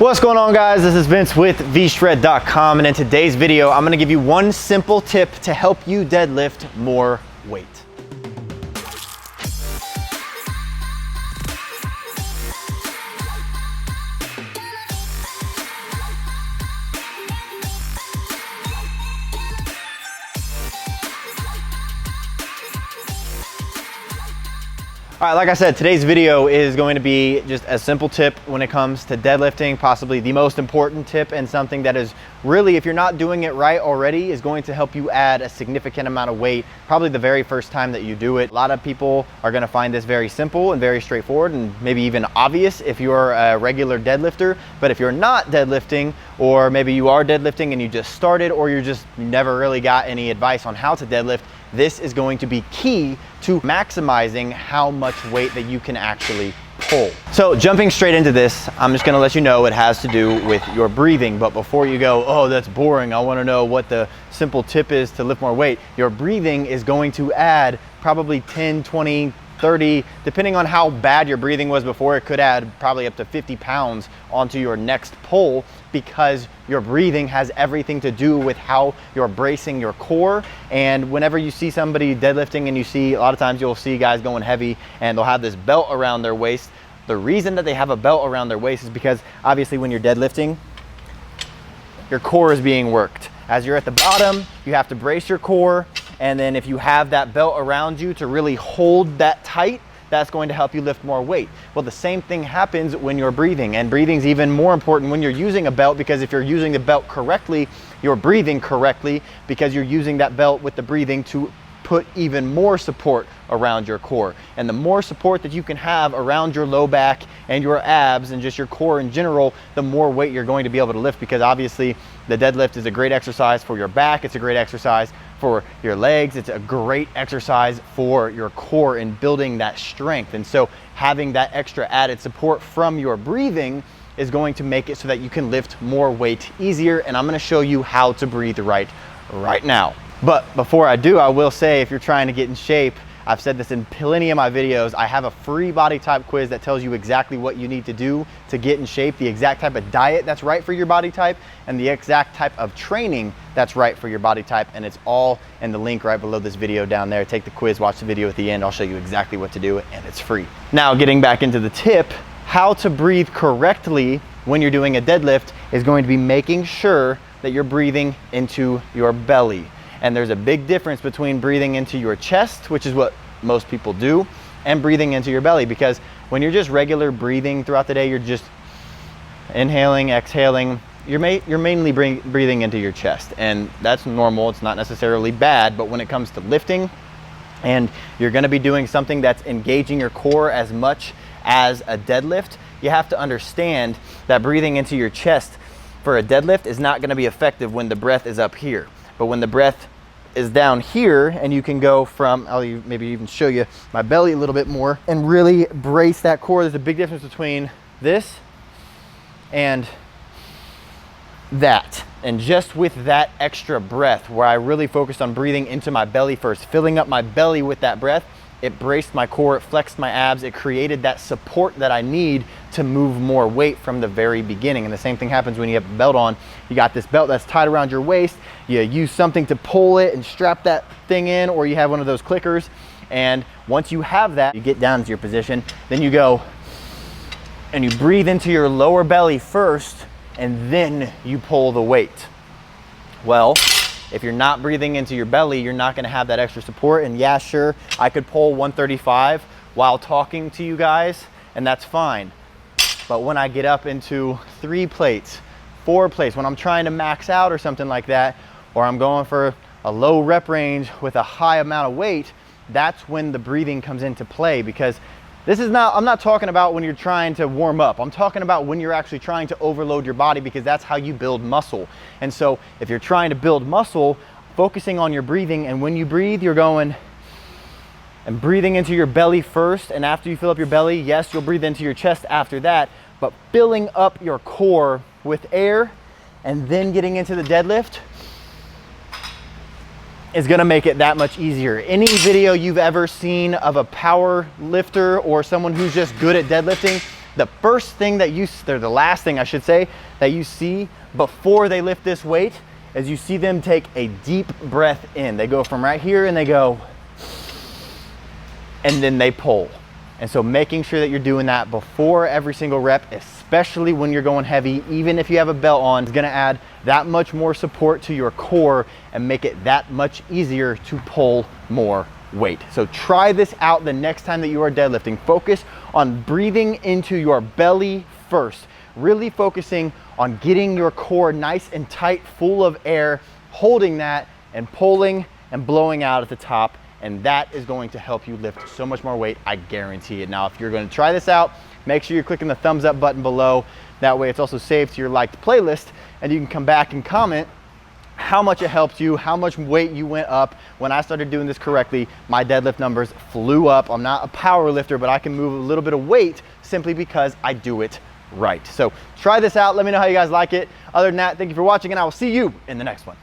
What's going on, guys? This is Vince with vshred.com, and in today's video I'm going to give you one simple tip to help you deadlift more weight. All right, like I said, today's video is going to be just a simple tip when it comes to deadlifting, possibly the most important tip, and something that is really, if you're not doing it right already, is going to help you add a significant amount of weight, probably the very first time that you do it. A lot of people are gonna find this very simple and very straightforward and maybe even obvious if you're a regular deadlifter, but if you're not deadlifting, or maybe you are deadlifting and you just started, or you never really got any advice on how to deadlift, this is going to be key to maximizing how much weight that you can actually pull. So jumping straight into this, I'm just gonna let you know it has to do with your breathing. But before you go, oh, that's boring, I wanna know what the simple tip is to lift more weight, your breathing is going to add probably 10, 20, 30, depending on how bad your breathing was before, it could add probably up to 50 pounds onto your next pull, because your breathing has everything to do with how you're bracing your core. And whenever you see somebody deadlifting, and you see, a lot of times you'll see guys going heavy and they'll have this belt around their waist. The reason that they have a belt around their waist is because obviously when you're deadlifting, your core is being worked. As you're at the bottom, you have to brace your core. And then if you have that belt around you to really hold that tight, that's going to help you lift more weight. Well, the same thing happens when you're breathing, and breathing's even more important when you're using a belt, because if you're using the belt correctly, you're breathing correctly, because you're using that belt with the breathing to put even more support around your core. And the more support that you can have around your low back and your abs and just your core in general, the more weight you're going to be able to lift, because obviously the deadlift is a great exercise for your back, it's a great exercise for your legs, it's a great exercise for your core in building that strength. And so having that extra added support from your breathing is going to make it so that you can lift more weight easier. And I'm gonna show you how to breathe right now. But before I do, I will say, if you're trying to get in shape, I've said this in plenty of my videos, I have a free body type quiz that tells you exactly what you need to do to get in shape, the exact type of diet that's right for your body type, and the exact type of training that's right for your body type. And it's all in the link right below this video down there. Take the quiz, watch the video at the end. I'll show you exactly what to do, and it's free. Now, getting back into the tip, how to breathe correctly when you're doing a deadlift is going to be making sure that you're breathing into your belly. And there's a big difference between breathing into your chest, which is what most people do, and breathing into your belly. Because when you're just regular breathing throughout the day, you're just inhaling, exhaling, you're mainly breathing into your chest. And that's normal, it's not necessarily bad, but when it comes to lifting, and you're gonna be doing something that's engaging your core as much as a deadlift, you have to understand that breathing into your chest for a deadlift is not gonna be effective when the breath is up here. But when the breath is down here, and you can go from, I'll maybe even show you my belly a little bit more, and really brace that core. There's a big difference between this and that. And just with that extra breath, where I really focused on breathing into my belly first, filling up my belly with that breath, it braced my core, it flexed my abs, it created that support that I need to move more weight from the very beginning. And the same thing happens when you have a belt on. You got this belt that's tied around your waist, you use something to pull it and strap that thing in, or you have one of those clickers. And once you have that, you get down to your position, then you go and you breathe into your lower belly first, and then you pull the weight. Well, if you're not breathing into your belly, you're not gonna have that extra support. And yeah, sure, I could pull 135 while talking to you guys, and that's fine. But when I get up into 3 plates, 4 plates, when I'm trying to max out or something like that, or I'm going for a low rep range with a high amount of weight, that's when the breathing comes into play. Because I'm not talking about when you're trying to warm up. I'm talking about when you're actually trying to overload your body, because that's how you build muscle. And so if you're trying to build muscle, focusing on your breathing, and when you breathe, you're going and breathing into your belly first. And after you fill up your belly, yes, you'll breathe into your chest after that, but filling up your core with air and then getting into the deadlift is gonna make it that much easier. Any video you've ever seen of a power lifter or someone who's just good at deadlifting, the first thing that or the last thing I should say, that you see before they lift this weight is you see them take a deep breath in. They go from right here and they go, and then they pull. And so making sure that you're doing that before every single rep, especially when you're going heavy, even if you have a belt on, is gonna add that much more support to your core and make it that much easier to pull more weight. So try this out the next time that you are deadlifting. Focus on breathing into your belly first, really focusing on getting your core nice and tight, full of air, holding that and pulling and blowing out at the top. And that is going to help you lift so much more weight, I guarantee it. Now, if you're going to try this out, make sure you're clicking the thumbs up button below. That way it's also saved to your liked playlist, and you can come back and comment how much it helped you, how much weight you went up. When I started doing this correctly, my deadlift numbers flew up. I'm not a power lifter, but I can move a little bit of weight simply because I do it right. So try this out. Let me know how you guys like it. Other than that, thank you for watching, and I will see you in the next one.